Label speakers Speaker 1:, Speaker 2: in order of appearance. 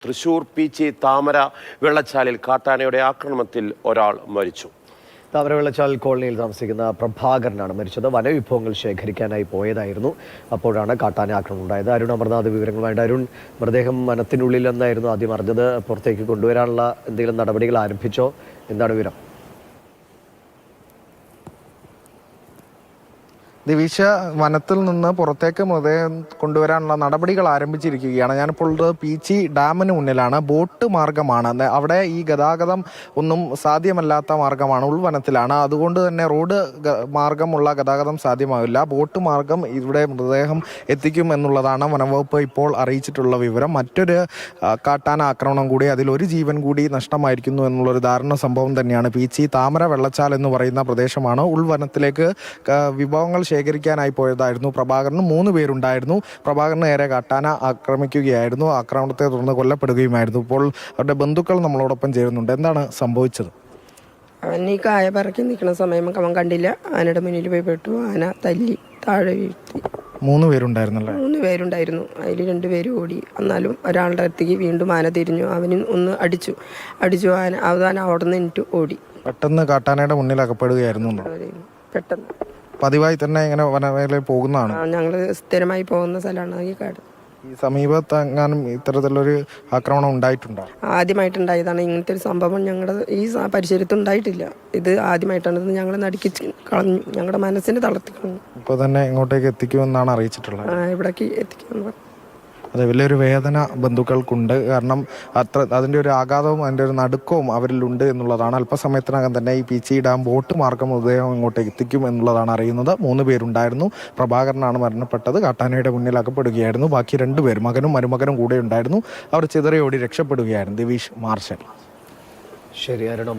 Speaker 1: തൃശൂർ പീച്ചി താമര വെള്ളച്ചാലിൽ കാട്ടാനയുടെ ആക്രമണത്തിൽ ഒരാൾ മരിച്ചു.
Speaker 2: താമര വെള്ളച്ചാൽ കോളനിയിൽ താമസിക്കുന്ന പ്രഭാകരനാണ് മരിച്ചത്. വനവിഭവങ്ങൾ ശേഖരിക്കാനായി പോയതായിരുന്നു. അപ്പോഴാണ് കാട്ടാന ആക്രമണം ഉണ്ടായത്. അരുൺ അമർനാഥ് വിവരങ്ങളുമായിട്ട്. അരുൺ, മൃതദേഹം വനത്തിനുള്ളിൽ എന്നായിരുന്നു ആദ്യം അറിഞ്ഞത്. പുറത്തേക്ക് കൊണ്ടുവരാനുള്ള എന്തെങ്കിലും നടപടികൾ ആരംഭിച്ചോ? എന്താണ് വിവരം?
Speaker 3: ദിവിഷ, വനത്തിൽ നിന്ന് പുറത്തേക്ക് മൃതദേഹം കൊണ്ടുവരാനുള്ള നടപടികൾ ആരംഭിച്ചിരിക്കുകയാണ്. ഞാനിപ്പോൾ പീച്ചി ഡാമിന് മുന്നിലാണ്. ബോട്ട് മാർഗമാണ് അവിടെ. ഈ ഗതാഗതം ഒന്നും സാധ്യമല്ലാത്ത മാർഗമാണ്, ഉൾവനത്തിലാണ്. അതുകൊണ്ട് തന്നെ റോഡ് മാർഗമുള്ള ഗതാഗതം സാധ്യമാവില്ല. ബോട്ട് മാർഗം ഇവിടെ മൃതദേഹം എത്തിക്കും എന്നുള്ളതാണ് വനംവകുപ്പ് ഇപ്പോൾ അറിയിച്ചിട്ടുള്ള വിവരം. മറ്റൊരു കാട്ടാന ആക്രമണം കൂടി, അതിലൊരു ജീവൻ കൂടി നഷ്ടമായിരിക്കുന്നു എന്നുള്ളൊരു ദാരുണ സംഭവം തന്നെയാണ്. പീച്ചി താമര വെള്ളച്ചാൽ എന്ന് പറയുന്ന പ്രദേശമാണ്. ഉൾവനത്തിലേക്ക് വിഭവങ്ങൾ ശേഖരിക്കാനായി പോയതായിരുന്നു പ്രഭാകരനും. 3 പേരുണ്ടായിരുന്നു. പ്രഭാകരന് നേരെ കാട്ടാന ആക്രമിക്കുകയായിരുന്നു. ആക്രമണത്തെ തുടർന്ന് കൊല്ലപ്പെടുകയുമായിരുന്നു. ഇപ്പോൾ അവരുടെ ബന്ധുക്കൾ നമ്മളോടൊപ്പം ചേരുന്നുണ്ട്. എന്താണ് സംഭവിച്ചത്?
Speaker 4: അവൻ ഈ കായ പറക്കി നിൽക്കുന്ന സമയം അവൻ കണ്ടില്ല. ആനയുടെ മുന്നിൽ പോയി പെട്ടു. ആന തല്ലി താഴെ വീഴ്ത്തി.
Speaker 3: 3 പേരുണ്ടായിരുന്നല്ലേ?
Speaker 4: 3 പേരുണ്ടായിരുന്നു. അതിൽ 2 പേര് ഓടി. എന്നാലും ഒരാളുടെ അടുത്തേക്ക് വീണ്ടും ആന തിരിഞ്ഞു. അവനും ഒന്ന് അടിച്ചു. ആന അവസാനം അവിടെ നിന്ന് എനിക്ക് ഓടി.
Speaker 3: പെട്ടെന്ന് കാട്ടാനയുടെ മുന്നിൽ അകപ്പെടുകയായിരുന്നു.
Speaker 4: പെട്ടെന്ന്
Speaker 3: പതിവായി തന്നെ ഇങ്ങനെ വനമേഖലയിൽ പോകുന്നതാണ്?
Speaker 4: ഞങ്ങൾ സ്ഥിരമായി പോകുന്ന സ്ഥലമാണ് ഈ കാട്.
Speaker 3: ഈ സമീപത്ത് എങ്ങാനും ഇത്തരത്തിലൊരു ആക്രമണം ഉണ്ടായിട്ടുണ്ടോ?
Speaker 4: ആദ്യമായിട്ടുണ്ടായതാണ് ഇങ്ങനത്തെ ഒരു സംഭവം. ഞങ്ങളുടെ ഈ പരിസരത്ത് ഉണ്ടായിട്ടില്ല. ഇത് ആദ്യമായിട്ടാണ്. ഞങ്ങൾ നടുക്കി കളഞ്ഞു. ഞങ്ങളുടെ മനസ്സിന് തളർത്തി കളഞ്ഞു.
Speaker 3: ഇപ്പോൾ തന്നെ ഇങ്ങോട്ടേക്ക് എത്തിക്കുമെന്നാണ് അറിയിച്ചിട്ടുള്ളത്.
Speaker 4: ഇവിടേക്ക് എത്തിക്കാന്ന് പറഞ്ഞു.
Speaker 3: അതെ, വലിയൊരു വേദന ബന്ധുക്കൾക്കുണ്ട്. കാരണം അതിൻ്റെ ഒരു ആഘാതവും അതിൻ്റെ ഒരു നടുക്കവും അവരിലുണ്ട് എന്നുള്ളതാണ്. അല്പസമയത്തിനകം തന്നെ ഈ പീച്ചി ഡാം ബോട്ട് മാർഗം മൃതദേഹം ഇങ്ങോട്ടേക്ക് എത്തിക്കും എന്നുള്ളതാണ് അറിയുന്നത്. 3 പേരുണ്ടായിരുന്നു. പ്രഭാകരനാണ് മരണപ്പെട്ടത്. കാട്ടാനയുടെ മുന്നിൽ അകപ്പെടുകയായിരുന്നു. ബാക്കി 2 പേർ, മകനും മരുമകനും കൂടെ ഉണ്ടായിരുന്നു. അവർ ചിതറിയോടി രക്ഷപ്പെടുകയായിരുന്നു. ദിവിഷ്, മാർഷൽ.
Speaker 2: ശരി, അരുൺ.